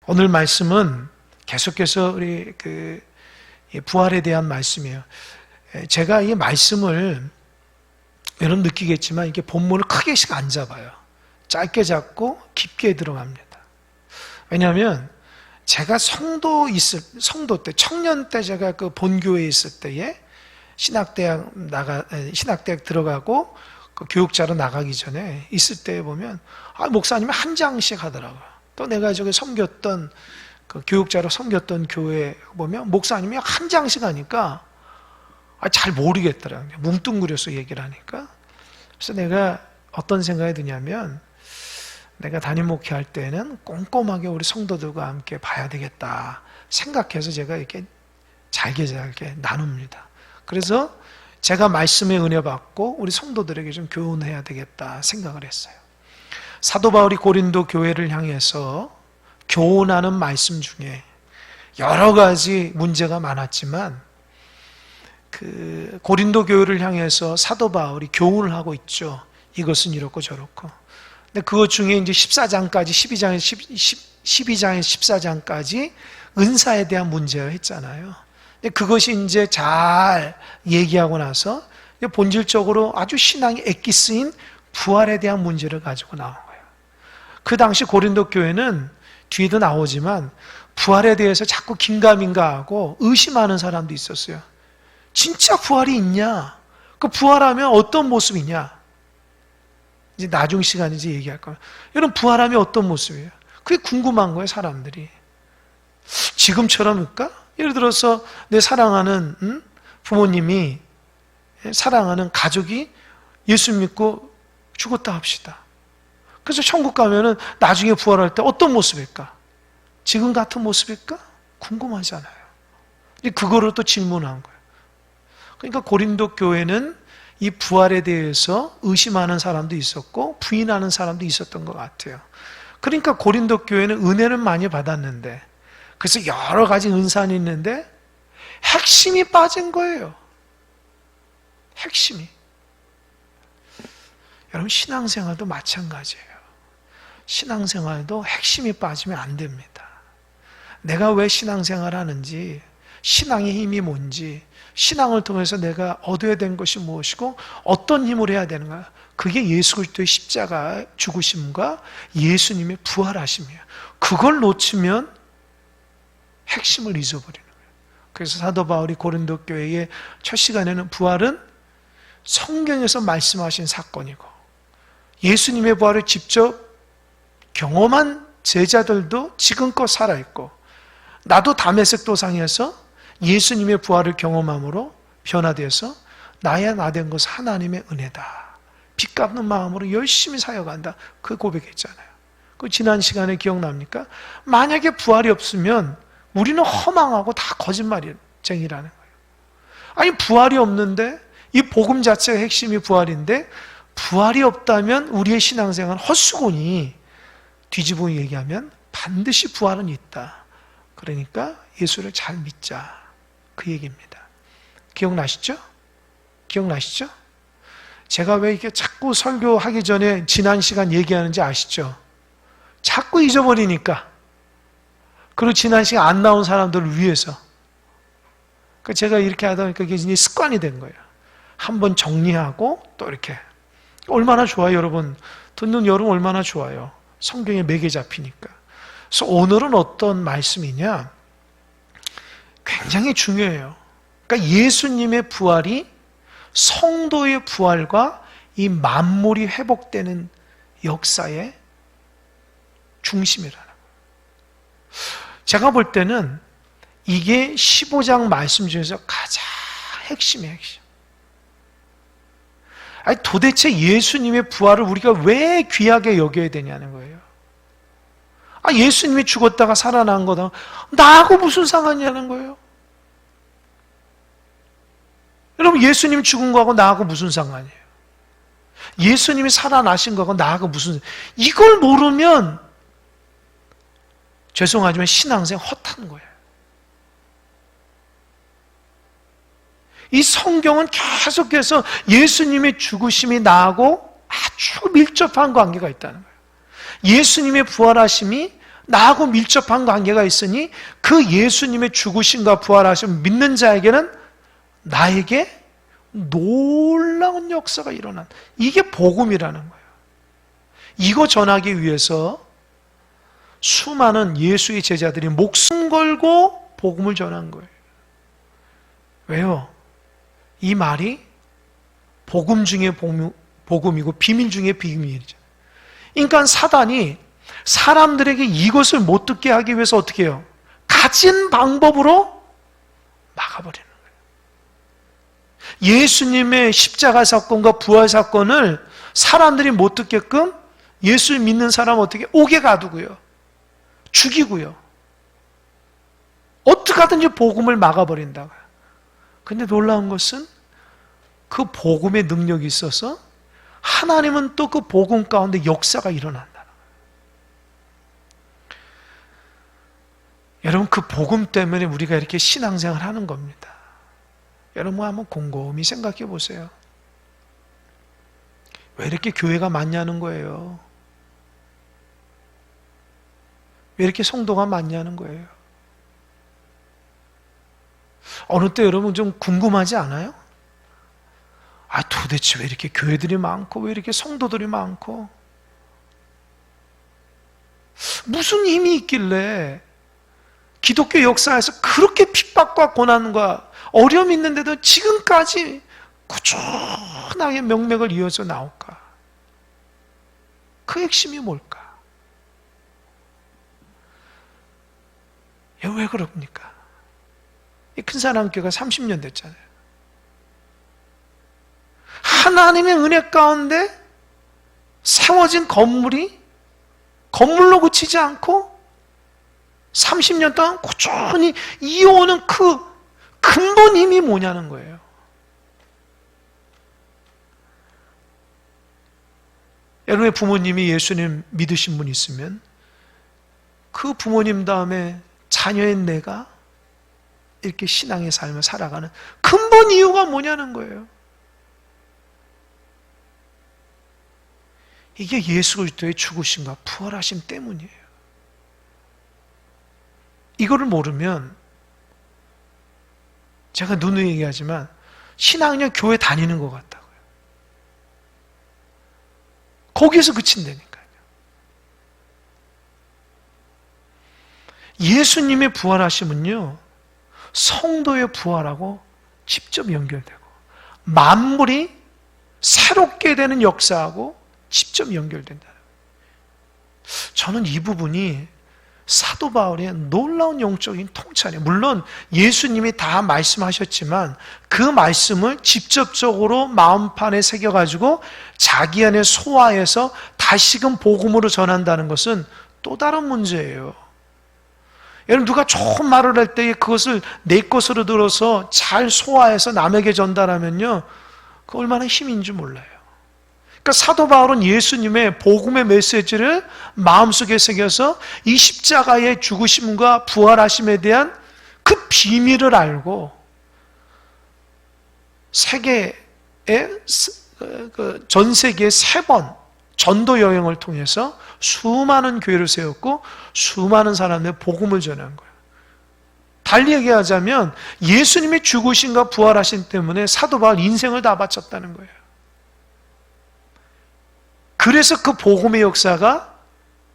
오늘 말씀은 계속해서 우리 부활에 대한 말씀이에요. 제가 이 말씀을 여러분 느끼겠지만 이게 본문을 크게씩 안 잡아요. 짧게 잡고 깊게 들어갑니다. 왜냐하면 제가 성도 때, 청년 때 제가 그 본교회에 있을 때에 신학대학 들어가고 그 교육자로 나가기 전에 있을 때 보면 목사님이 한 장씩 하더라고요. 또 내가 저기 섬겼던 그 교육자로 섬겼던 교회 보면 목사님이 한 장씩 하니까 잘 모르겠더라고요. 뭉뚱그려서 얘기를 하니까. 그래서 내가 어떤 생각이 드냐면 내가 담임 목회할 때는 꼼꼼하게 우리 성도들과 함께 봐야 되겠다 생각해서 제가 이렇게 잘게 나눕니다. 그래서 제가 말씀의 은혜 받고 우리 성도들에게 좀 교훈해야 되겠다 생각을 했어요. 사도 바울이 고린도 교회를 향해서 교훈하는 말씀 중에 여러 가지 문제가 많았지만 그 고린도 교회를 향해서 사도 바울이 교훈을 하고 있죠. 이것은 이렇고 저렇고. 근데 그것 중에 이제 14장까지 12장에서 14장까지 은사에 대한 문제를 했잖아요. 근데 그것이 이제 잘 얘기하고 나서 본질적으로 아주 신앙이 엑기스인 부활에 대한 문제를 가지고 나온 거예요. 그 당시 고린도 교회는 뒤에도 나오지만 부활에 대해서 자꾸 긴가민가하고 의심하는 사람도 있었어요. 진짜 부활이 있냐? 그 부활하면 어떤 모습이냐? 이제 나중 시간에 이제 얘기할 거예요. 여러분 부활하면 어떤 모습이에요? 그게 궁금한 거예요, 사람들이. 지금처럼일까? 예를 들어서 내 사랑하는 부모님이, 사랑하는 가족이 예수 믿고 죽었다 합시다. 그래서 천국 가면은 나중에 부활할 때 어떤 모습일까? 지금 같은 모습일까? 궁금하잖아요. 그거를 또 질문한 거예요. 그러니까 고린도 교회는 이 부활에 대해서 의심하는 사람도 있었고 부인하는 사람도 있었던 것 같아요. 그러니까 고린도 교회는 은혜는 많이 받았는데, 그래서 여러 가지 은사는 있는데 핵심이 빠진 거예요. 핵심이. 여러분 신앙생활도 마찬가지예요. 신앙생활도 핵심이 빠지면 안 됩니다. 내가 왜 신앙생활을 하는지, 신앙의 힘이 뭔지, 신앙을 통해서 내가 얻어야 되는 것이 무엇이고 어떤 힘을 해야 되는가, 그게 예수 그리스도의 십자가 죽으심과 예수님의 부활하심이에요. 그걸 놓치면 핵심을 잊어버리는 거예요. 그래서 사도 바울이 고린도 교회의 첫 시간에는 부활은 성경에서 말씀하신 사건이고 예수님의 부활을 직접 경험한 제자들도 지금껏 살아있고, 나도 다메섹 도상에서 예수님의 부활을 경험함으로 변화되어서 나야 나 된 것은 하나님의 은혜다. 빚 갚는 마음으로 열심히 사역한다. 그 고백했잖아요. 그 지난 시간에 기억납니까? 만약에 부활이 없으면 우리는 허망하고 다 거짓말쟁이라는 거예요. 아니 부활이 없는데, 이 복음 자체가 핵심이 부활인데 부활이 없다면 우리의 신앙생활은 헛수고니, 뒤집어 얘기하면 반드시 부활은 있다. 그러니까 예수를 잘 믿자, 그 얘기입니다. 기억나시죠? 기억나시죠? 제가 왜 이렇게 자꾸 설교하기 전에 지난 시간 얘기하는지 아시죠? 자꾸 잊어버리니까. 그리고 지난 시간 안 나온 사람들을 위해서. 그러니까 제가 이렇게 하다 보니까 이게 이제 습관이 된 거예요. 한번 정리하고 또 이렇게. 얼마나 좋아요, 여러분. 듣는 여러분 얼마나 좋아요. 성경에 매개 잡히니까. 그래서 오늘은 어떤 말씀이냐? 굉장히 중요해요. 그러니까 예수님의 부활이 성도의 부활과 이 만물이 회복되는 역사의 중심이라는 거예요. 제가 볼 때는 이게 15장 말씀 중에서 가장 핵심이에요, 핵심. 아니, 도대체 예수님의 부활을 우리가 왜 귀하게 여겨야 되냐는 거예요. 예수님이 죽었다가 살아난 거다. 나하고 무슨 상관이냐는 거예요. 여러분, 예수님 죽은 거하고 나하고 무슨 상관이에요? 예수님이 살아나신 거하고 나하고 무슨, 이걸 모르면 죄송하지만 신앙생활 헛한 거예요. 이 성경은 계속해서 예수님의 죽으심이 나하고 아주 밀접한 관계가 있다는 거예요. 예수님의 부활하심이 나하고 밀접한 관계가 있으니 그 예수님의 죽으심과 부활하심 믿는 자에게는 나에게 놀라운 역사가 일어난, 이게 복음이라는 거예요. 이거 전하기 위해서 수많은 예수의 제자들이 목숨 걸고 복음을 전한 거예요. 왜요? 이 말이 복음 중에 복음이고 비밀 중에 비밀이죠. 그러니까 사단이 사람들에게 이것을 못 듣게 하기 위해서 어떻게 해요? 가진 방법으로 막아버리는 거예요. 예수님의 십자가 사건과 부활 사건을 사람들이 못 듣게끔 예수를 믿는 사람 어떻게 옥에 가두고요, 죽이고요, 어떻게 하든지 복음을 막아버린다고요. 근데 놀라운 것은 그 복음의 능력이 있어서 하나님은 또 그 복음 가운데 역사가 일어난다는 거예요. 여러분, 그 복음 때문에 우리가 이렇게 신앙생활 하는 겁니다. 여러분 한번 곰곰이 생각해 보세요. 왜 이렇게 교회가 많냐는 거예요. 왜 이렇게 성도가 많냐는 거예요. 어느 때 여러분 좀 궁금하지 않아요? 도대체 왜 이렇게 교회들이 많고 왜 이렇게 성도들이 많고 무슨 힘이 있길래 기독교 역사에서 그렇게 핍박과 고난과 어려움이 있는데도 지금까지 꾸준하게 명맥을 이어서 나올까? 그 핵심이 뭘까? 왜 그럽니까? 이 큰사랑교회가 30년 됐잖아요. 하나님의 은혜 가운데 세워진 건물로 그치지 않고 30년 동안 꾸준히 이어오는 그 근본 힘이 뭐냐는 거예요. 여러분의 부모님이 예수님 믿으신 분 있으면 그 부모님 다음에 자녀인 내가 이렇게 신앙의 삶을 살아가는 근본 이유가 뭐냐는 거예요. 이게 예수 그리스도의 죽으심과 부활하심 때문이에요. 이거를 모르면 제가 누누이 얘기하지만 신앙은 교회 다니는 것 같다고요. 거기에서 그친다니까요. 예수님의 부활하심은요, 성도의 부활하고 직접 연결되고 만물이 새롭게 되는 역사하고 직접 연결된다. 저는 이 부분이 사도 바울의 놀라운 영적인 통찰이에요. 물론 예수님이 다 말씀하셨지만 그 말씀을 직접적으로 마음판에 새겨가지고 자기 안에 소화해서 다시금 복음으로 전한다는 것은 또 다른 문제예요. 여러분, 누가 좋은 말을 할 때 그것을 내 것으로 들어서 잘 소화해서 남에게 전달하면요, 그 얼마나 힘인지 몰라요. 그러니까 사도 바울은 예수님의 복음의 메시지를 마음속에 새겨서 이 십자가의 죽으심과 부활하심에 대한 그 비밀을 알고 전 세계에 3번 전도 여행을 통해서 수많은 교회를 세웠고 수많은 사람들의 복음을 전한 거예요. 달리 얘기하자면 예수님의 죽으심과 부활하심 때문에 사도 바울 인생을 다 바쳤다는 거예요. 그래서 그 복음의 역사가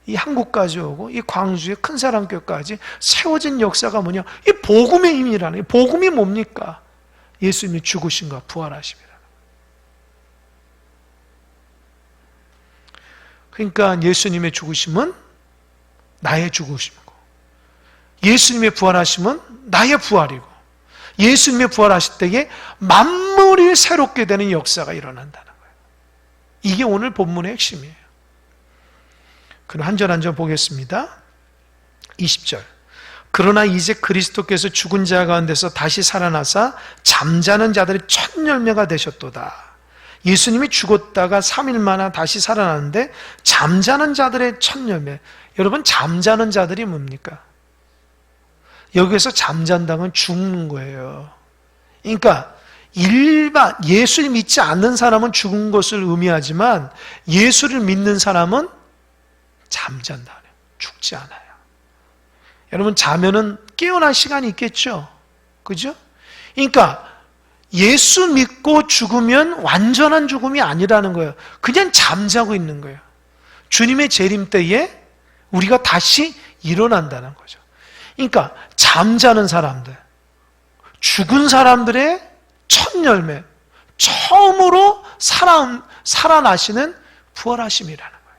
이 한국까지 오고 이 광주의 큰사랑교회까지 세워진 역사가 뭐냐? 이 복음의 힘이라는, 복음이 뭡니까? 예수님의 죽으심과 부활하심이라. 그러니까 예수님의 죽으심은 나의 죽으심이고 예수님의 부활하심은 나의 부활이고 예수님의 부활하실 때에 만물이 새롭게 되는 역사가 일어난다는 거예요. 이게 오늘 본문의 핵심이에요. 그럼 한 절 한 절 보겠습니다. 20절. 그러나 이제 그리스도께서 죽은 자 가운데서 다시 살아나사 잠자는 자들의 첫 열매가 되셨도다. 예수님이 죽었다가 3일 만에 다시 살아났는데 잠자는 자들의 첫 열매. 여러분, 잠자는 자들이 뭡니까? 여기서 잠잔다는 죽는 거예요. 그러니까 일반 예수를 믿지 않는 사람은 죽은 것을 의미하지만 예수를 믿는 사람은 잠잔다. 죽지 않아요. 여러분 자면은 깨어날 시간이 있겠죠? 그죠? 그러니까 예수 믿고 죽으면 완전한 죽음이 아니라는 거예요. 그냥 잠자고 있는 거예요. 주님의 재림 때에 우리가 다시 일어난다는 거죠. 그러니까 잠자는 사람들, 죽은 사람들의 첫 열매, 처음으로 살아나시는 부활하심이라는 거예요.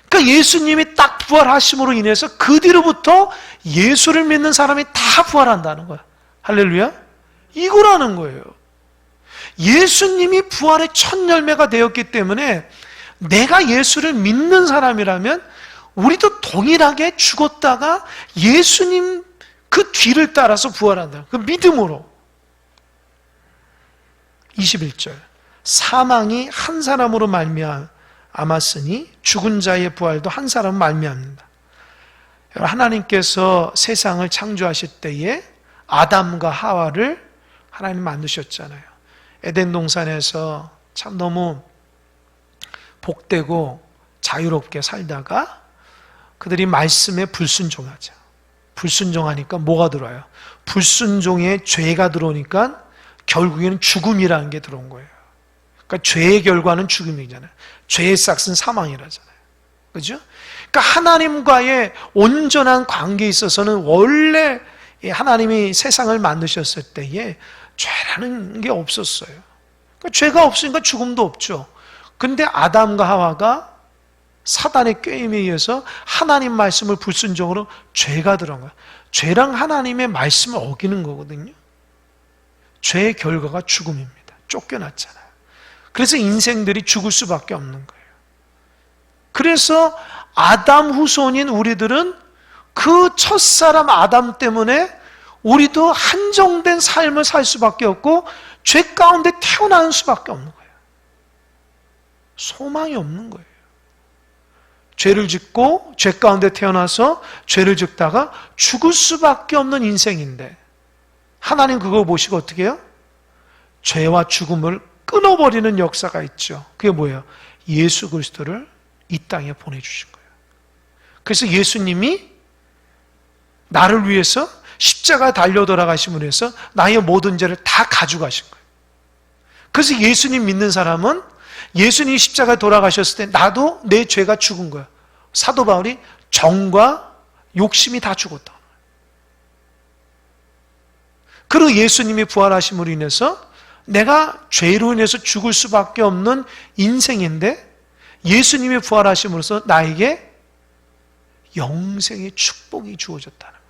그러니까 예수님이 딱 부활하심으로 인해서 그 뒤로부터 예수를 믿는 사람이 다 부활한다는 거예요. 할렐루야. 이거라는 거예요. 예수님이 부활의 첫 열매가 되었기 때문에 내가 예수를 믿는 사람이라면 우리도 동일하게 죽었다가 예수님 그 뒤를 따라서 부활한다. 그 믿음으로. 21절. 사망이 한 사람으로 말미암았으니 죽은 자의 부활도 한 사람 말미암는다. 하나님께서 세상을 창조하실 때에 아담과 하와를 하나님 만드셨잖아요. 에덴 동산에서 참 너무 복되고 자유롭게 살다가 그들이 말씀에 불순종하죠. 불순종하니까 뭐가 들어와요? 불순종에 죄가 들어오니까 결국에는 죽음이라는 게 들어온 거예요. 그러니까 죄의 결과는 죽음이잖아요. 죄의 싹은 사망이라잖아요. 그죠? 그러니까 하나님과의 온전한 관계에 있어서는 원래 하나님이 세상을 만드셨을 때에 죄라는 게 없었어요. 그러니까 죄가 없으니까 죽음도 없죠. 근데 아담과 하와가 사단의 꾀임에 의해서 하나님 말씀을 불순종으로 죄가 들어간 거예요. 죄랑 하나님의 말씀을 어기는 거거든요. 죄의 결과가 죽음입니다. 쫓겨났잖아요. 그래서 인생들이 죽을 수밖에 없는 거예요. 그래서 아담 후손인 우리들은 그 첫사람 아담 때문에 우리도 한정된 삶을 살 수밖에 없고 죄 가운데 태어나는 수밖에 없는 거예요. 소망이 없는 거예요. 죄를 짓고 죄 가운데 태어나서 죄를 짓다가 죽을 수밖에 없는 인생인데 하나님 그거 보시고 어떻게 해요? 죄와 죽음을 끊어버리는 역사가 있죠. 그게 뭐예요? 예수 그리스도를 이 땅에 보내주신 거예요. 그래서 예수님이 나를 위해서 십자가 달려 돌아가심으로 해서 나의 모든 죄를 다 가져가신 거예요. 그래서 예수님 믿는 사람은 예수님이 십자가에 돌아가셨을 때 나도 내 죄가 죽은 거야. 사도 바울이 정과 욕심이 다 죽었다. 그리고 예수님이 부활하심으로 인해서 내가 죄로 인해서 죽을 수밖에 없는 인생인데 예수님이 부활하심으로써 나에게 영생의 축복이 주어졌다는 거예요.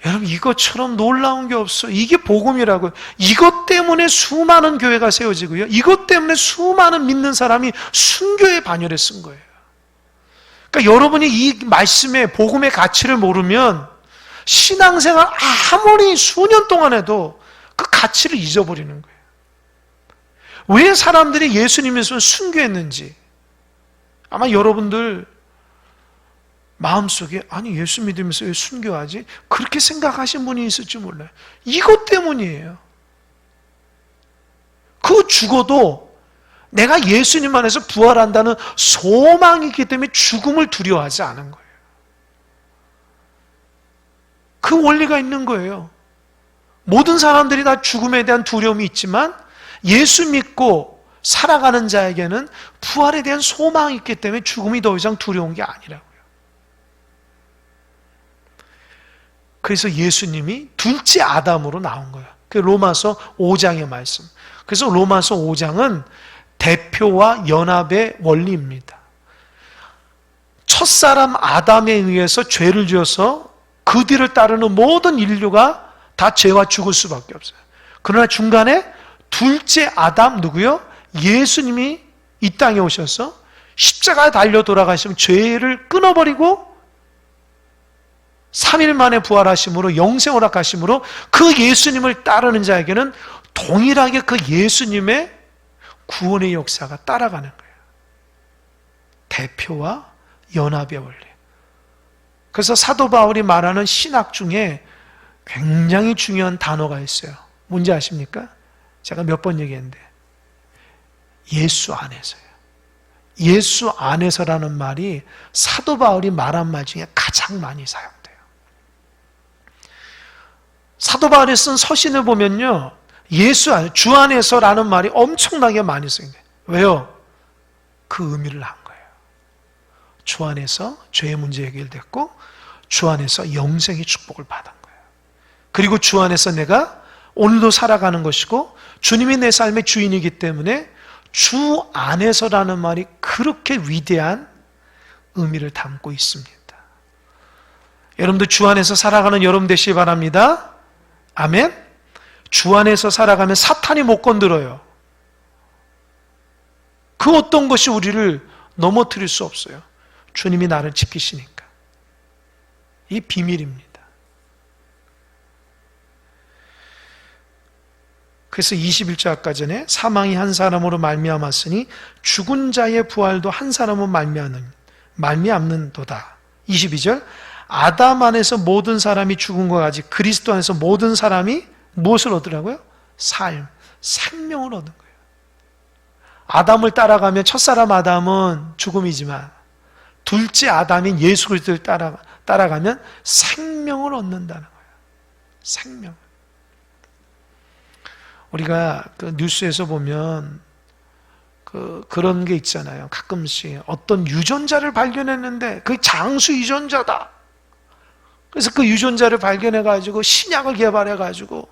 여러분 이것처럼 놀라운 게 없어요. 이게 복음이라고요. 이것 때문에 수많은 교회가 세워지고요. 이것 때문에 수많은 믿는 사람이 순교의 반열에 쓴 거예요. 그러니까 여러분이 이 말씀의 복음의 가치를 모르면 신앙생활 아무리 수년 동안 해도 그 가치를 잊어버리는 거예요. 왜 사람들이 예수님에서 순교했는지 아마 여러분들 마음속에 아니 예수 믿으면서 왜 순교하지? 그렇게 생각하신 분이 있을지 몰라요. 이것 때문이에요. 그 죽어도 내가 예수님 안에서 부활한다는 소망이 있기 때문에 죽음을 두려워하지 않은 거예요. 그 원리가 있는 거예요. 모든 사람들이 다 죽음에 대한 두려움이 있지만 예수 믿고 살아가는 자에게는 부활에 대한 소망이 있기 때문에 죽음이 더 이상 두려운 게 아니라고요. 그래서 예수님이 둘째 아담으로 나온 거예요. 그 로마서 5장의 말씀. 그래서 로마서 5장은 대표와 연합의 원리입니다. 첫사람 아담에 의해서 죄를 지어서 그 뒤를 따르는 모든 인류가 다 죄와 죽을 수밖에 없어요. 그러나 중간에 둘째 아담 누구요? 예수님이 이 땅에 오셔서 십자가에 달려 돌아가시면 죄를 끊어버리고 3일 만에 부활하심으로 영생 허락하심으로 그 예수님을 따르는 자에게는 동일하게 그 예수님의 구원의 역사가 따라가는 거예요. 대표와 연합의 원리. 그래서 사도 바울이 말하는 신학 중에 굉장히 중요한 단어가 있어요. 뭔지 아십니까? 제가 몇 번 얘기했는데 예수 안에서요. 예수 안에서라는 말이 사도 바울이 말한 말 중에 가장 많이 사용돼요. 사도 바울이 쓴 서신을 보면요, 예수 안에, 주 안에서라는 말이 엄청나게 많이 쓰여요. 왜요? 그 의미를 한 거예요. 주 안에서 죄의 문제 해결됐고, 주 안에서 영생의 축복을 받은 거예요. 그리고 주 안에서 내가 오늘도 살아가는 것이고, 주님이 내 삶의 주인이기 때문에 주 안에서라는 말이 그렇게 위대한 의미를 담고 있습니다. 여러분들 주 안에서 살아가는 여러분 되시기 바랍니다. 아멘. 주 안에서 살아가면 사탄이 못 건드려요. 그 어떤 것이 우리를 넘어뜨릴 수 없어요. 주님이 나를 지키시니까. 이 비밀입니다. 그래서 21절 아까 전에 사망이 한 사람으로 말미암았으니 죽은 자의 부활도 한 사람으로 말미암는도다. 22절 아담 안에서 모든 사람이 죽은 것 같이 그리스도 안에서 모든 사람이 무엇을 얻으라고요? 삶, 생명을 얻은 거예요. 아담을 따라가면 첫사람 아담은 죽음이지만 둘째 아담인 예수 그리스도를 따라가면 생명을 얻는다는 거예요. 생명. 우리가 그 뉴스에서 보면 그런 게 있잖아요. 가끔씩 어떤 유전자를 발견했는데 그 장수 유전자다. 그래서 그 유전자를 발견해가지고 신약을 개발해가지고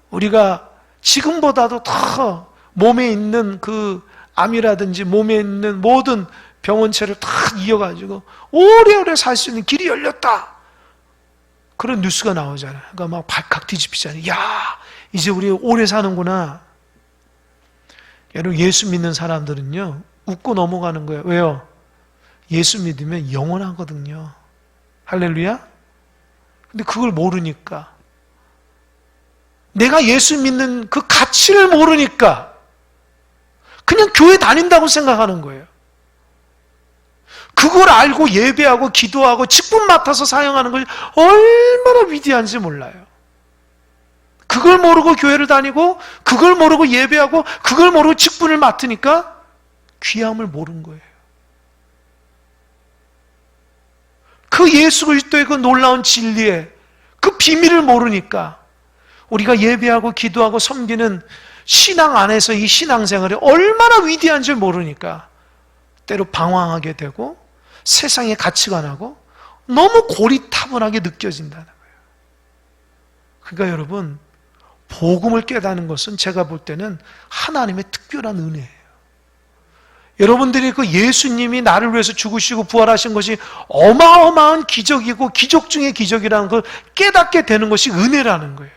우리가 지금보다도 더 몸에 있는 그 암이라든지 몸에 있는 모든 병원체를 다 이어가지고 오래오래 살 수 있는 길이 열렸다. 그런 뉴스가 나오잖아요. 그러니까 막 발칵 뒤집히잖아요. 야, 이제 우리 오래 사는구나. 여러분 예수 믿는 사람들은요 웃고 넘어가는 거예요. 왜요? 예수 믿으면 영원하거든요. 할렐루야. 근데 그걸 모르니까, 내가 예수 믿는 그 가치를 모르니까 그냥 교회 다닌다고 생각하는 거예요. 그걸 알고 예배하고 기도하고 직분 맡아서 사용하는 것이 얼마나 위대한지 몰라요. 그걸 모르고 교회를 다니고 그걸 모르고 예배하고 그걸 모르고 직분을 맡으니까 귀함을 모르는 거예요. 그 예수 그리스도의 그 놀라운 진리의 그 비밀을 모르니까 우리가 예배하고 기도하고 섬기는 신앙 안에서 이 신앙생활이 얼마나 위대한지 모르니까 때로 방황하게 되고 세상의 가치관하고 너무 고리타분하게 느껴진다는 거예요. 그러니까 여러분 복음을 깨닫는 것은 제가 볼 때는 하나님의 특별한 은혜예요. 여러분들이 그 예수님이 나를 위해서 죽으시고 부활하신 것이 어마어마한 기적이고 기적 중의 기적이라는 걸 깨닫게 되는 것이 은혜라는 거예요.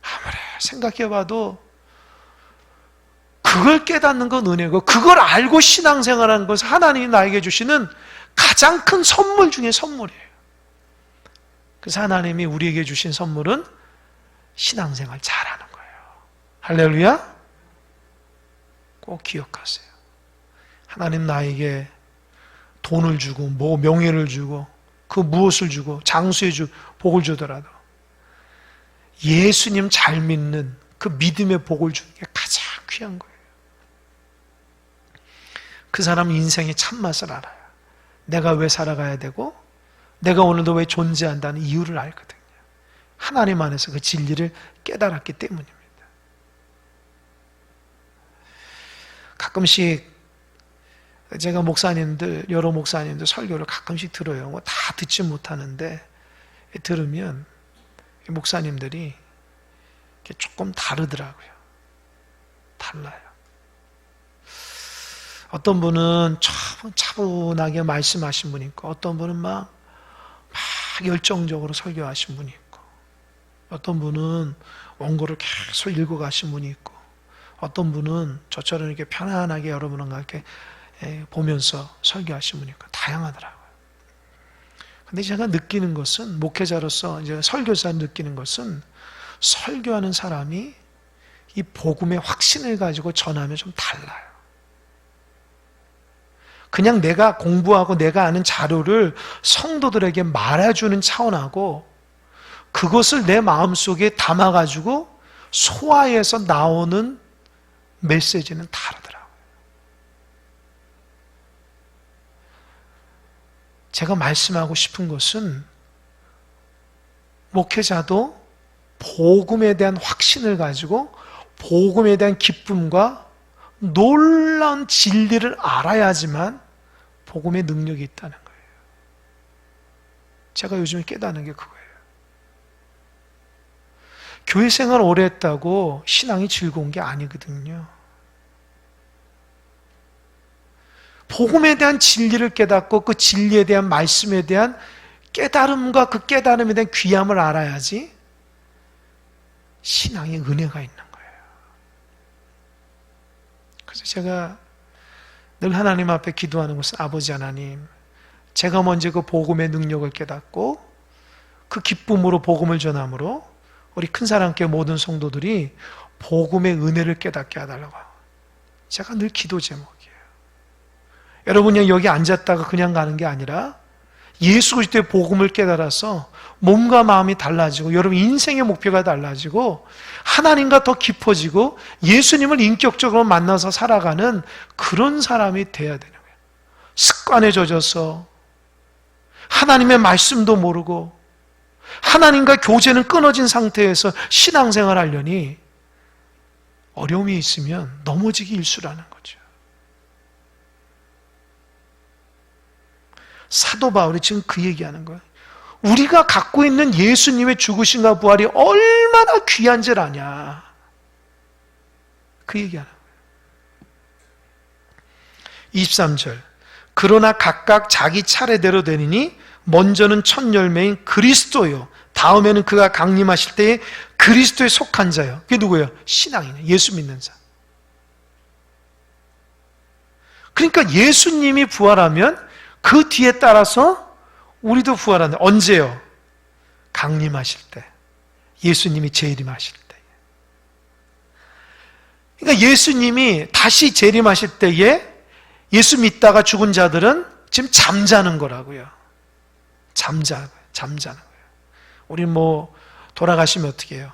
아무리 생각해봐도 그걸 깨닫는 건 은혜고 그걸 알고 신앙생활하는 것은 하나님이 나에게 주시는 가장 큰 선물 중에 선물이에요. 그래서 하나님이 우리에게 주신 선물은 신앙생활 잘하는 거예요. 할렐루야. 꼭 기억하세요. 하나님 나에게 돈을 주고 명예를 주고 그 무엇을 주고 장수해 주 복을 주더라도 예수님 잘 믿는 그 믿음의 복을 주는 게 가장 귀한 거예요. 그 사람은 인생의 참맛을 알아요. 내가 왜 살아가야 되고 내가 오늘도 왜 존재한다는 이유를 알거든요. 하나님 안에서 그 진리를 깨달았기 때문입니다. 가끔씩 제가 여러 목사님들 설교를 가끔씩 들어요. 뭐 다 듣지 못하는데 들으면 목사님들이 조금 다르더라고요. 달라요. 어떤 분은 차분하게 말씀하신 분이 있고 어떤 분은 막 열정적으로 설교하신 분이 있고 어떤 분은 원고를 계속 읽어가신 분이 있고 어떤 분은 저처럼 이렇게 편안하게 여러분과 이렇게 보면서 설교하신 분이 있고 다양하더라고요. 근데 제가 느끼는 것은 목회자로서 이제 설교자 느끼는 것은 설교하는 사람이 이 복음의 확신을 가지고 전하면 좀 달라요. 그냥 내가 공부하고 내가 아는 자료를 성도들에게 말해주는 차원하고 그것을 내 마음속에 담아가지고 소화해서 나오는 메시지는 다르더라고요. 제가 말씀하고 싶은 것은 목회자도 복음에 대한 확신을 가지고 복음에 대한 기쁨과 놀라운 진리를 알아야지만 복음의 능력이 있다는 거예요. 제가 요즘에 깨닫는 게 그거예요. 교회 생활 오래 했다고 신앙이 즐거운 게 아니거든요. 복음에 대한 진리를 깨닫고 그 진리에 대한 말씀에 대한 깨달음과 그 깨달음에 대한 귀함을 알아야지 신앙의 은혜가 있는 거예요. 그래서 제가 늘 하나님 앞에 기도하는 것은 아버지 하나님, 제가 먼저 그 복음의 능력을 깨닫고 그 기쁨으로 복음을 전함으로 우리 큰사랑교회 모든 성도들이 복음의 은혜를 깨닫게 해달라고 제가 늘 기도 제목이에요. 여러분이 여기 앉았다가 그냥 가는 게 아니라 예수 그리스도의 복음을 깨달아서 몸과 마음이 달라지고 여러분 인생의 목표가 달라지고 하나님과 더 깊어지고 예수님을 인격적으로 만나서 살아가는 그런 사람이 돼야 되는 거예요. 습관에 젖어서 하나님의 말씀도 모르고 하나님과 교제는 끊어진 상태에서 신앙생활 하려니 어려움이 있으면 넘어지기 일쑤라는 거죠. 사도 바울이 지금 그 얘기하는 거예요. 우리가 갖고 있는 예수님의 죽으심과 부활이 얼마나 귀한 줄 아냐. 그 얘기하는 거예요. 23절. 그러나 각각 자기 차례대로 되니니 먼저는 첫 열매인 그리스도요. 다음에는 그가 강림하실 때에 그리스도에 속한 자요. 그게 누구예요? 신앙이네. 예수 믿는 자. 그러니까 예수님이 부활하면 그 뒤에 따라서 우리도 부활하는데 언제요? 강림하실 때. 예수님이 재림하실 때. 그러니까 예수님이 다시 재림하실 때에 예수 믿다가 죽은 자들은 지금 잠자는 거라고요. 잠자는 거예요. 우리 돌아가시면 어떻게 해요?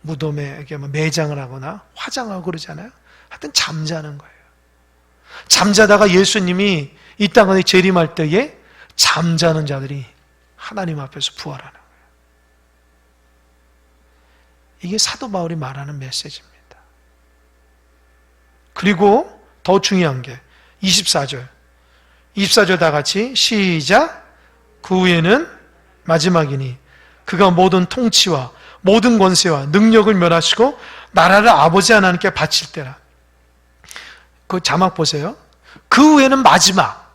무덤에 이렇게 매장을 하거나 화장하고 그러잖아요. 하여튼 잠자는 거예요. 잠자다가 예수님이 이 땅에 재림할 때에 잠자는 자들이 하나님 앞에서 부활하는 거예요. 이게 사도 바울이 말하는 메시지입니다. 그리고 더 중요한 게 24절. 24절 다 같이 시작. 그 후에는 마지막이니 그가 모든 통치와 모든 권세와 능력을 멸하시고 나라를 아버지 하나님께 바칠 때라. 그 자막 보세요. 그 후에는 마지막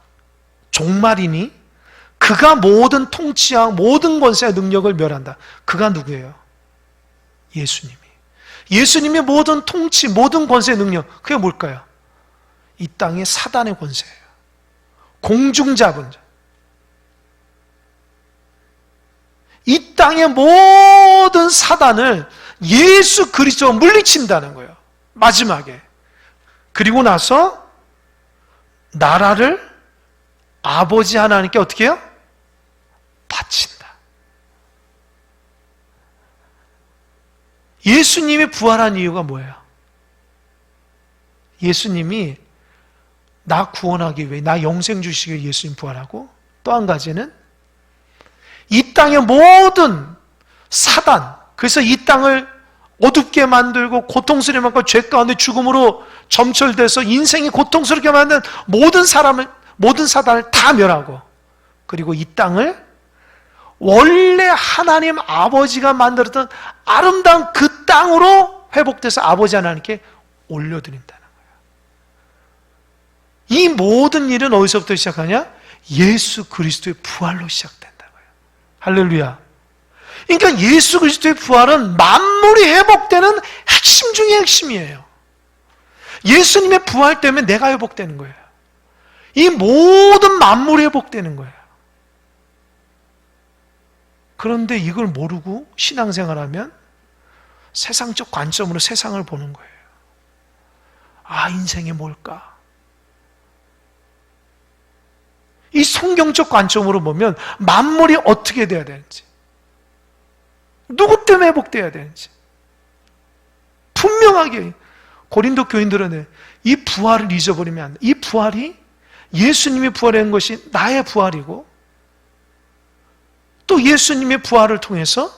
종말이니 그가 모든 통치와 모든 권세와 능력을 멸한다. 그가 누구예요? 예수님이. 예수님이 모든 통치, 모든 권세의 능력, 그게 뭘까요? 이 땅의 사단의 권세예요. 공중잡은 자. 이 땅의 모든 사단을 예수 그리스도가 물리친다는 거예요. 마지막에. 그리고 나서 나라를 아버지 하나님께 어떻게 해요? 바친다. 예수님이 부활한 이유가 뭐예요? 예수님이 나 구원하기 위해, 나 영생 주시기 위해 예수님 부활하고, 또 한 가지는 이 땅의 모든 사단, 그래서 이 땅을 어둡게 만들고 고통스럽게 만들고 죄 가운데 죽음으로 점철돼서 인생이 고통스럽게 만든 모든 사단을 다 멸하고, 그리고 이 땅을 원래 하나님 아버지가 만들었던 아름다운 그 땅으로 회복돼서 아버지 하나님께 올려드린다는 거예요. 이 모든 일은 어디서부터 시작하냐? 예수 그리스도의 부활로 시작된다고요. 할렐루야. 그러니까 예수 그리스도의 부활은 만물이 회복되는 핵심 중의 핵심이에요. 예수님의 부활 때문에 내가 회복되는 거예요. 이 모든 만물이 회복되는 거예요. 그런데 이걸 모르고 신앙생활하면 세상적 관점으로 세상을 보는 거예요. 아, 인생이 뭘까? 이 성경적 관점으로 보면 만물이 어떻게 돼야 되는지, 누구 때문에 회복돼야 되는지 분명하게 고린도 교인들은 이 부활을 잊어버리면 안 돼. 이 부활이 예수님이 부활한 것이 나의 부활이고 또 예수님의 부활을 통해서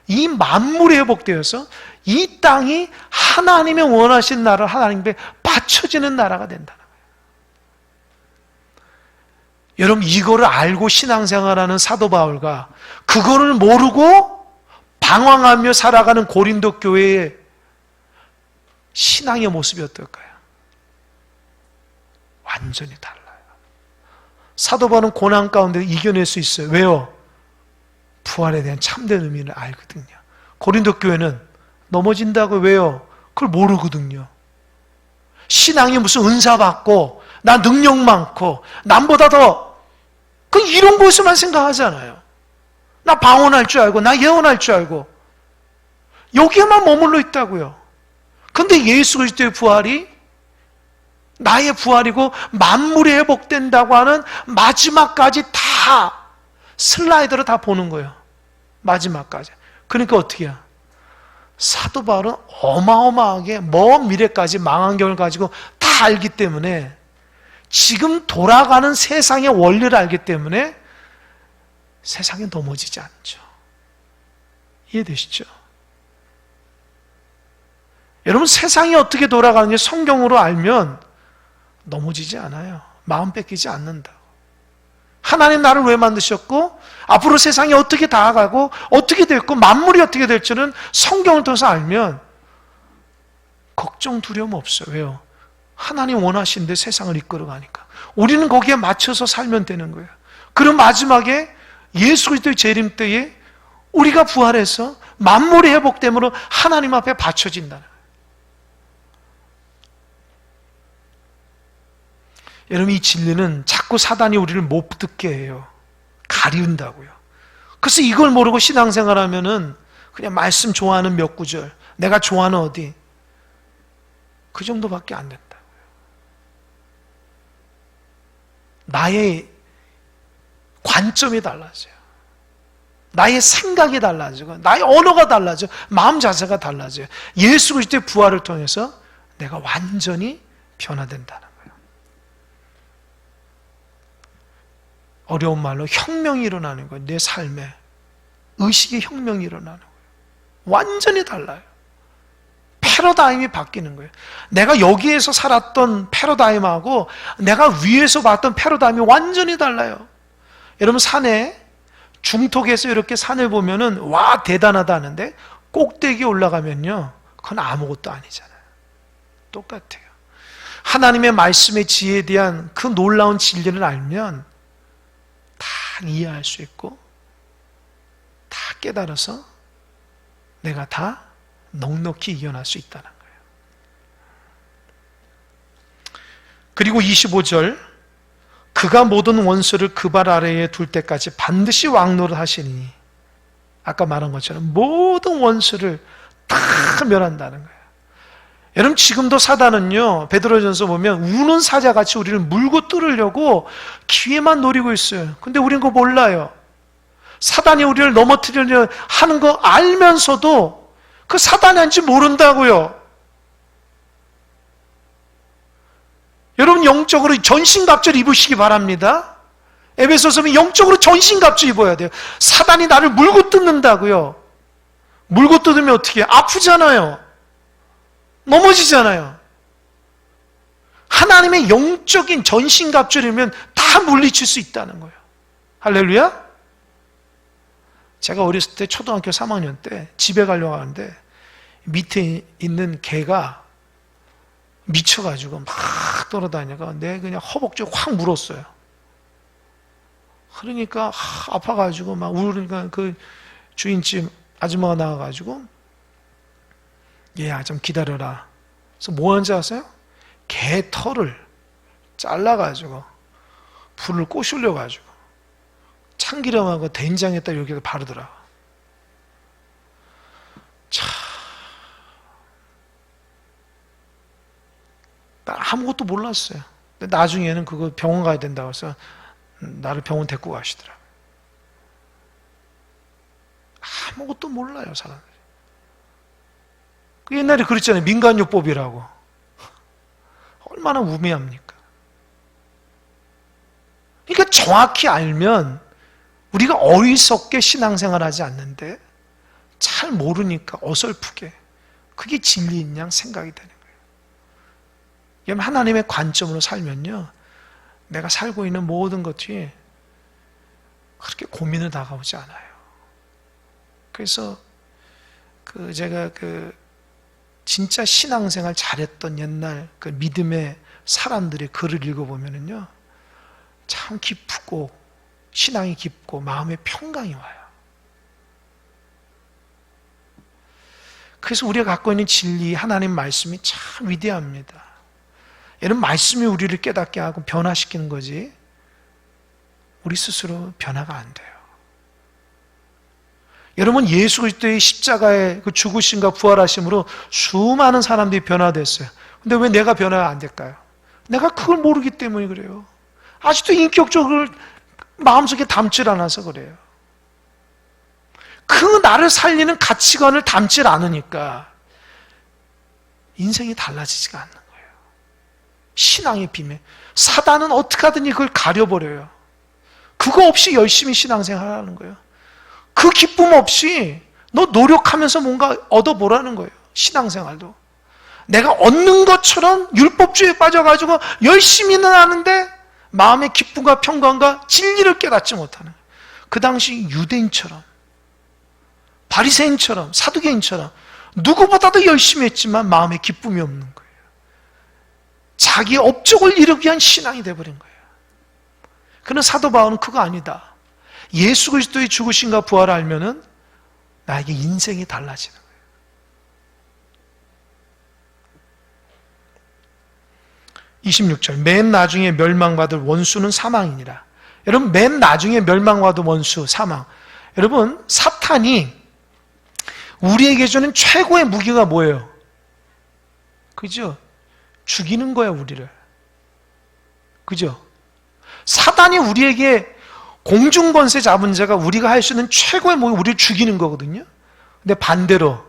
이 만물이 회복되어서 이 땅이 하나님의 원하신 나라, 하나님께 바쳐지는 나라가 된다는 거예요. 여러분, 이거를 알고 신앙생활하는 사도 바울과 그거를 모르고 방황하며 살아가는 고린도 교회의 신앙의 모습이 어떨까요? 완전히 달라요. 사도 바울은 고난 가운데 이겨낼 수 있어요. 왜요? 부활에 대한 참된 의미를 알거든요. 고린도 교회는 넘어진다고. 왜요? 그걸 모르거든요. 신앙이 무슨 은사 받고 나 능력 많고 남보다 더 이런 것만 생각하잖아요. 나 방언할 줄 알고 나 예언할 줄 알고 여기에만 머물러 있다고요. 근데 예수 그리스도의 부활이 나의 부활이고 만물이 회복된다고 하는 마지막까지 다 슬라이드로 다 보는 거예요. 마지막까지. 그러니까 어떻게 해요? 사도 바울은 어마어마하게 먼 미래까지 망원경을 가지고 다 알기 때문에, 지금 돌아가는 세상의 원리를 알기 때문에 세상에 넘어지지 않죠. 이해되시죠? 여러분, 세상이 어떻게 돌아가는지 성경으로 알면 넘어지지 않아요. 마음 뺏기지 않는다. 하나님 나를 왜 만드셨고 앞으로 세상이 어떻게 다가가고 어떻게 됐고 만물이 어떻게 될지는 성경을 통해서 알면 걱정 두려움 없어요. 왜요? 하나님 원하신데 세상을 이끌어가니까 우리는 거기에 맞춰서 살면 되는 거예요. 그럼 마지막에 예수 그리스도의 재림 때에 우리가 부활해서 만물이 회복됨으로 하나님 앞에 바쳐진다는 거예요. 여러분, 이 진리는 자꾸 사단이 우리를 못 듣게 해요. 가리운다고요. 그래서 이걸 모르고 신앙생활하면은 그냥 말씀 좋아하는 몇 구절, 내가 좋아하는 어디, 그 정도밖에 안 된다고요. 나의 관점이 달라져요. 나의 생각이 달라지고 나의 언어가 달라져요. 마음 자세가 달라져요. 예수 그리스도의 부활을 통해서 내가 완전히 변화된다는 거예요. 어려운 말로 혁명이 일어나는 거예요. 내 삶에 의식의 혁명이 일어나는 거예요. 완전히 달라요. 패러다임이 바뀌는 거예요. 내가 여기에서 살았던 패러다임하고 내가 위에서 봤던 패러다임이 완전히 달라요. 여러분, 산에 중턱에서 이렇게 산을 보면은 와 대단하다 하는데 꼭대기에 올라가면요, 그건 아무것도 아니잖아요. 똑같아요. 하나님의 말씀의 지혜에 대한 그 놀라운 진리를 알면 다 이해할 수 있고 다 깨달아서 내가 다 넉넉히 이겨낼 수 있다는 거예요. 그리고 25절, 그가 모든 원수를 그 발 아래에 둘 때까지 반드시 왕노를 하시니, 아까 말한 것처럼 모든 원수를 다 멸한다는 거예요. 여러분, 지금도 사단은요, 베드로전서 보면 우는 사자같이 우리를 물고 뚫으려고 기회만 노리고 있어요. 근데 우리는 그거 몰라요. 사단이 우리를 넘어뜨리려 하는 거 알면서도 그 사단이 아닌지 모른다고요. 여러분, 영적으로 전신갑주를 입으시기 바랍니다. 에베소서 보면 영적으로 전신갑주 입어야 돼요. 사단이 나를 물고 뜯는다고요. 물고 뜯으면 어떻게 해요? 아프잖아요. 넘어지잖아요. 하나님의 영적인 전신갑주라면 다 물리칠 수 있다는 거예요. 할렐루야? 제가 어렸을 때 초등학교 3학년 때 집에 가려고 하는데 밑에 있는 개가 미쳐가지고 막 돌아다니다가 내 그냥 허벅지 확 물었어요. 그러니까 아파가지고 막 울으니까 그 주인집 아줌마가 나와가지고, 얘야 좀 기다려라. 그래서 뭐 하는지 아세요? 개 털을 잘라가지고 불을 꼬실려가지고 참기름하고 된장에다 여기다 바르더라. 참, 나 아무것도 몰랐어요. 근데 나중에는 그거 병원 가야 된다고 해서 나를 병원 데리고 가시더라고요. 아무것도 몰라요, 사람들이. 그 옛날에 그랬잖아요. 민간요법이라고. 얼마나 우매합니까? 그러니까 정확히 알면 우리가 어리석게 신앙생활하지 않는데 잘 모르니까 어설프게 그게 진리인 양 생각이 되는 거예요. 여러분, 하나님의 관점으로 살면요, 내가 살고 있는 모든 것이 그렇게 고민을 다가오지 않아요. 그래서 제가 진짜 신앙생활 잘했던 옛날 그 믿음의 사람들의 글을 읽어보면요, 참 기쁘고 신앙이 깊고 마음의 평강이 와요. 그래서 우리가 갖고 있는 진리, 하나님 말씀이 참 위대합니다. 여러분, 말씀이 우리를 깨닫게 하고 변화시키는 거지 우리 스스로 변화가 안 돼요. 여러분, 예수 그리스도의 십자가의 그 죽으심과 부활하심으로 수많은 사람들이 변화됐어요. 근데 왜 내가 변화가 안 될까요? 내가 그걸 모르기 때문에 그래요. 아직도 인격적으로 마음속에 담질 않아서 그래요. 그 나를 살리는 가치관을 담질 않으니까 인생이 달라지지가 않는 거예요. 신앙의 비밀. 사단은 어떻게 하든지 그걸 가려버려요. 그거 없이 열심히 신앙생활 하는 거예요. 그 기쁨 없이 너 노력하면서 뭔가 얻어보라는 거예요. 신앙생활도. 내가 얻는 것처럼 율법주의에 빠져가지고 열심히는 하는데 마음의 기쁨과 평강과 진리를 깨닫지 못하는 거예요. 그 당시 유대인처럼, 바리새인처럼, 사두개인처럼 누구보다도 열심히 했지만 마음에 기쁨이 없는 거예요. 자기의 업적을 이루기 위한 신앙이 되어버린 거예요. 그러나 사도 바울은 그거 아니다. 예수 그리스도의 죽으심과 부활을 알면은 나에게 인생이 달라지는 거예요. 26절, 맨 나중에 멸망받을 원수는 사망이니라. 여러분, 맨 나중에 멸망받을 원수, 사망. 여러분, 사탄이 우리에게 주는 최고의 무기가 뭐예요? 그죠? 죽이는 거야, 우리를. 그죠? 사단이 우리에게 공중권세 잡은 자가 우리가 할 수 있는 최고의 무기가 우리를 죽이는 거거든요. 근데 반대로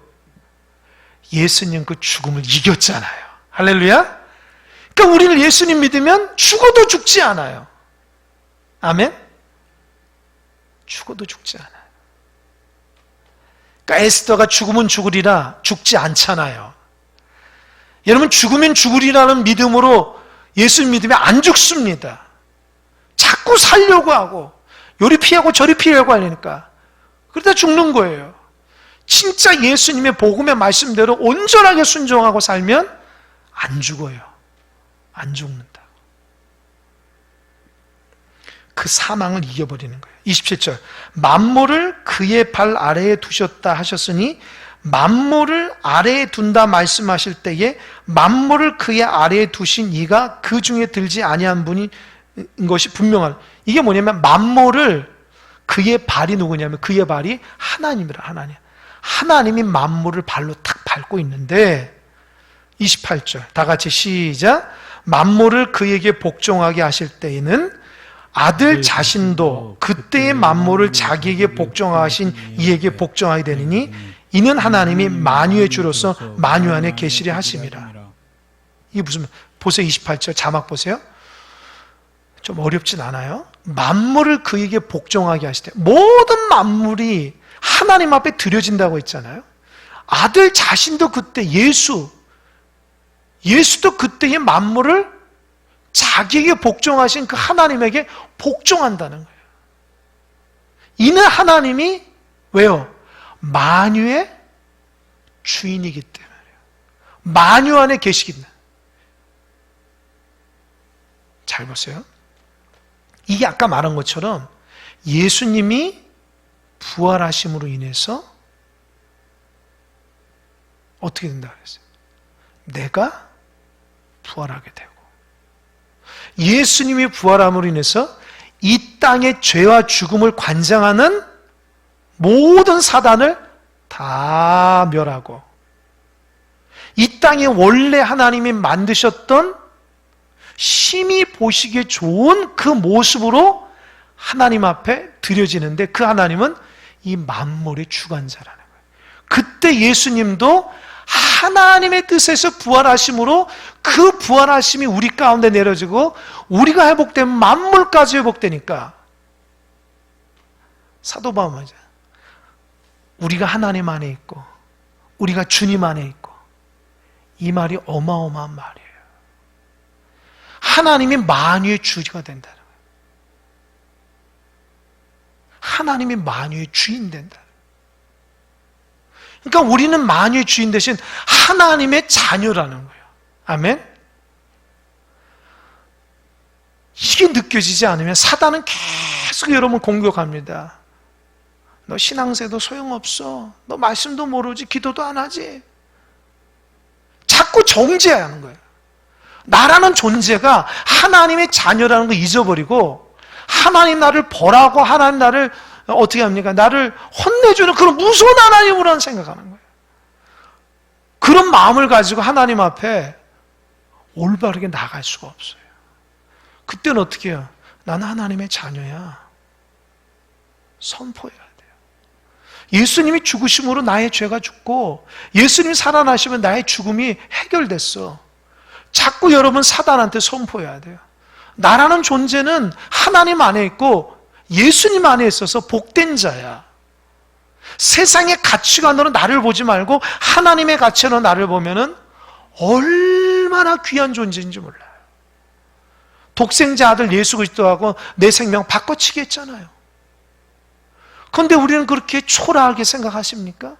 예수님 그 죽음을 이겼잖아요. 할렐루야. 그러니까 우리는 예수님 믿으면 죽어도 죽지 않아요. 아멘? 죽어도 죽지 않아요. 그러니까 에스더가 죽으면 죽으리라 죽지 않잖아요. 여러분, 죽으면 죽으리라는 믿음으로 예수님 믿으면 안 죽습니다. 자꾸 살려고 하고 요리 피하고 저리 피하려고 하니까 그러다 죽는 거예요. 진짜 예수님의 복음의 말씀대로 온전하게 순종하고 살면 안 죽어요. 안 죽는다. 그 사망을 이겨버리는 거예요. 27절, 만물을 그의 발 아래에 두셨다 하셨으니 만물을 아래에 둔다 말씀하실 때에 만물을 그의 아래에 두신 이가 그 중에 들지 아니한 분인 것이 분명한. 이게 뭐냐면 만물을, 그의 발이 누구냐면 그의 발이 하나님이라. 하나님이 만물을 발로 탁 밟고 있는데 28절 다 같이 시작. 만물을 그에게 복종하게 하실 때에는 아들 자신도 그때의 만물을 자기에게 복종하신 이에게 복종하게 되느니 이는 하나님이 만유의 주로서 만유 안에 계시려 하심이라. 이게 무슨, 보세요. 28절 자막 보세요. 좀 어렵진 않아요? 만물을 그에게 복종하게 하실 때, 모든 만물이 하나님 앞에 드려진다고 했잖아요. 아들 자신도 그때 예수도 그때의 만물을 자기에게 복종하신 그 하나님에게 복종한다는 거예요. 이는 하나님이 왜요? 만유의 주인이기 때문에요. 만유 안에 계시기 때문에. 잘 보세요. 이게 아까 말한 것처럼 예수님이 부활하심으로 인해서 어떻게 된다 그랬어요? 내가 부활하게 되고, 예수님이 부활함으로 인해서 이 땅의 죄와 죽음을 관장하는 모든 사단을 다 멸하고, 이 땅에 원래 하나님이 만드셨던 심히 보시기에 좋은 그 모습으로 하나님 앞에 드려지는데, 그 하나님은 이 만물의 주관자라는 거예요. 그때 예수님도 하나님의 뜻에서 부활하심으로 그 부활하심이 우리 가운데 내려지고 우리가 회복되면 만물까지 회복되니까 사도 바울은 우리가 하나님 안에 있고 우리가 주님 안에 있고, 이 말이 어마어마한 말이에요. 하나님이 만유의 주가 된다는 거예요. 하나님이 만유의 주인 된다. 그러니까 우리는 만유의 주인 대신 하나님의 자녀라는 거예요. 아멘? 이게 느껴지지 않으면 사단은 계속 여러분 공격합니다. 너 신앙생활도 소용없어. 너 말씀도 모르지. 기도도 안 하지. 자꾸 정죄하는 거예요. 나라는 존재가 하나님의 자녀라는 거 잊어버리고, 하나님 나를 벌하고 하나님 나를 어떻게 합니까? 나를 혼내주는 그런 무서운 하나님으로는 생각하는 거예요. 그런 마음을 가지고 하나님 앞에 올바르게 나갈 수가 없어요. 그때는 어떻게 해요? 나는 하나님의 자녀야. 선포해야 돼요. 예수님이 죽으심으로 나의 죄가 죽고 예수님이 살아나시면 나의 죽음이 해결됐어. 자꾸 여러분 사단한테 선포해야 돼요. 나라는 존재는 하나님 안에 있고 예수님 안에 있어서 복된 자야. 세상의 가치관으로 나를 보지 말고 하나님의 가치로 나를 보면은 얼마나 귀한 존재인지 몰라요. 독생자 아들 예수 그리스도하고 내 생명 바꿔치기 했잖아요. 그런데 우리는 그렇게 초라하게 생각하십니까?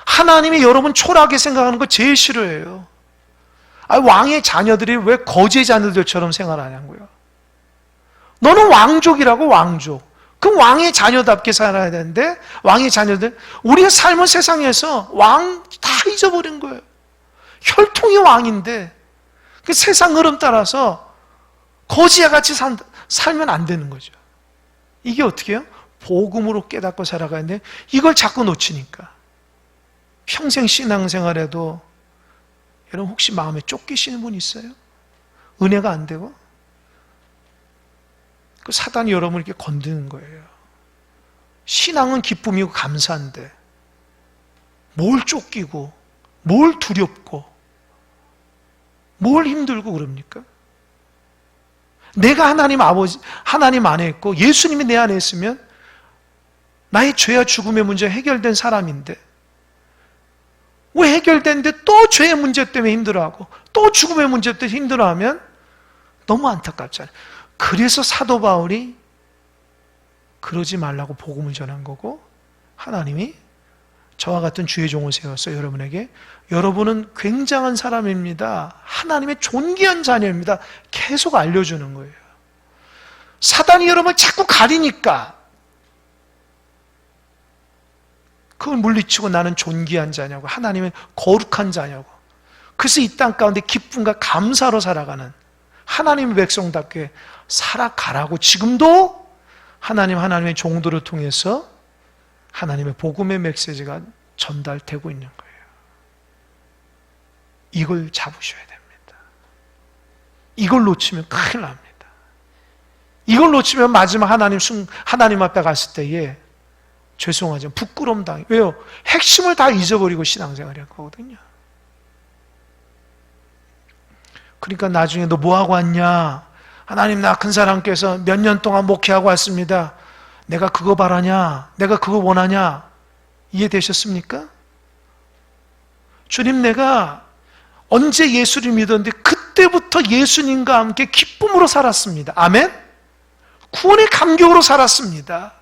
하나님이 여러분 초라하게 생각하는 거 제일 싫어해요. 왕의 자녀들이 왜 거지의 자녀들처럼 생활하냐고요. 너는 왕족이라고, 왕족. 그럼 왕의 자녀답게 살아야 되는데, 왕의 자녀들, 우리의 삶은 세상에서 왕 다 잊어버린 거예요. 혈통이 왕인데 그 세상 흐름 따라서 거지와 같이 살면 안 되는 거죠. 이게 어떻게 해요? 복음으로 깨닫고 살아가는데 이걸 자꾸 놓치니까 평생 신앙생활에도, 여러분 혹시 마음에 쫓기시는 분 있어요? 은혜가 안 되고? 그 사단이 여러분을 이렇게 건드는 거예요. 신앙은 기쁨이고 감사한데 뭘 쫓기고 뭘 두렵고 뭘 힘들고 그럽니까? 내가 하나님 아버지, 하나님 안에 있고 예수님이 내 안에 있으면 나의 죄와 죽음의 문제 해결된 사람인데, 왜 해결됐는데 또 죄의 문제 때문에 힘들어하고 또 죽음의 문제 때문에 힘들어하면 너무 안타깝잖아요. 그래서 사도 바울이 그러지 말라고 복음을 전한 거고, 하나님이 저와 같은 주의 종을 세웠어요. 여러분에게, 여러분은 굉장한 사람입니다. 하나님의 존귀한 자녀입니다. 계속 알려주는 거예요. 사단이 여러분을 자꾸 가리니까 그걸 물리치고 나는 존귀한 자냐고, 하나님은 거룩한 자냐고. 그래서 이 땅 가운데 기쁨과 감사로 살아가는 하나님의 백성답게 살아가라고 지금도 하나님의 종들을 통해서 하나님의 복음의 메시지가 전달되고 있는 거예요. 이걸 잡으셔야 됩니다. 이걸 놓치면 큰일 납니다. 이걸 놓치면 마지막 하나님 앞에 갔을 때에 죄송하지만 부끄러움 당해요. 왜요? 핵심을 다 잊어버리고 신앙생활을 할 거거든요. 그러니까 나중에 너 뭐하고 왔냐? 하나님, 나 큰 사람께서 몇 년 동안 목회하고 왔습니다. 내가 그거 바라냐? 내가 그거 원하냐? 이해되셨습니까? 주님, 내가 언제 예수를 믿었는데 그때부터 예수님과 함께 기쁨으로 살았습니다. 아멘? 구원의 감격으로 살았습니다.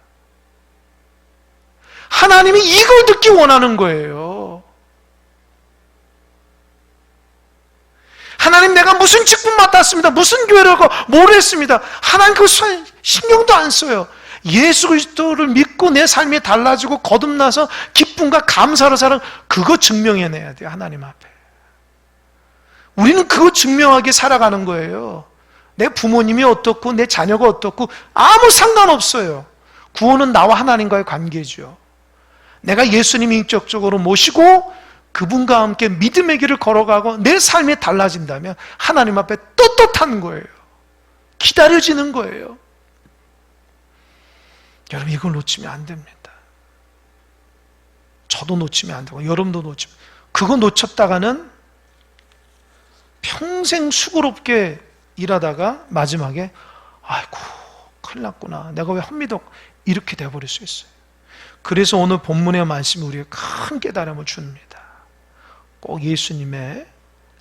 하나님이 이걸 듣기 원하는 거예요. 하나님, 내가 무슨 직분 맡았습니다. 무슨 교회를 하고 뭘 했습니다. 하나님 그거 신경도 안 써요. 예수 그리스도를 믿고 내 삶이 달라지고 거듭나서 기쁨과 감사로 살아, 그거 증명해내야 돼요. 하나님 앞에. 우리는 그거 증명하게 살아가는 거예요. 내 부모님이 어떻고 내 자녀가 어떻고 아무 상관없어요. 구원은 나와 하나님과의 관계죠. 내가 예수님 인격적으로 모시고 그분과 함께 믿음의 길을 걸어가고 내 삶이 달라진다면 하나님 앞에 떳떳한 거예요. 기다려지는 거예요. 여러분, 이걸 놓치면 안 됩니다. 저도 놓치면 안 되고 여러분도 놓치면, 그거 놓쳤다가는 평생 수고롭게 일하다가 마지막에 아이고 큰일 났구나. 내가 왜 헛미덕 이렇게 돼버릴 수 있어요. 그래서 오늘 본문의 말씀이 우리에게 큰 깨달음을 줍니다. 꼭 예수님의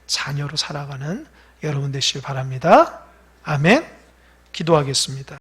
자녀로 살아가는 여러분 되시길 바랍니다. 아멘. 기도하겠습니다.